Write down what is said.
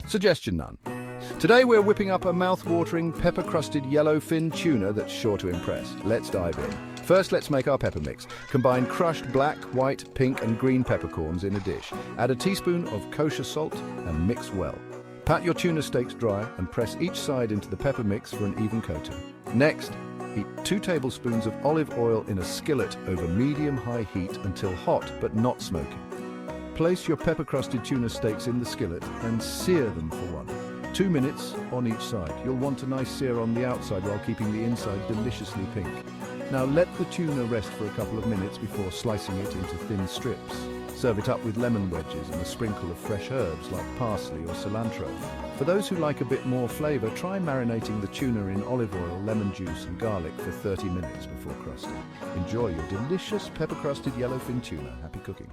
Suggestion none. Today we're whipping up a mouth-watering pepper-crusted yellowfin tuna that's sure to impress. Let's dive in. First, let's make our pepper mix. Combine crushed black, white, pink and green peppercorns in a dish. Add a teaspoon of kosher salt and mix well. Pat your tuna steaks dry and press each side into the pepper mix for an even coating. Next, heat 2 tablespoons of olive oil in a skillet over medium-high heat until hot but not smoky. Place your pepper-crusted tuna steaks in the skillet and sear them for 2 minutes on each side. You'll want a nice sear on the outside while keeping the inside deliciously pink. Now let the tuna rest for a couple of minutes before slicing it into thin strips. Serve it up with lemon wedges and a sprinkle of fresh herbs like parsley or cilantro. For those who like a bit more flavor, try marinating the tuna in olive oil, lemon juice and garlic for 30 minutes before crusting. Enjoy your delicious pepper-crusted yellowfin tuna. Happy cooking.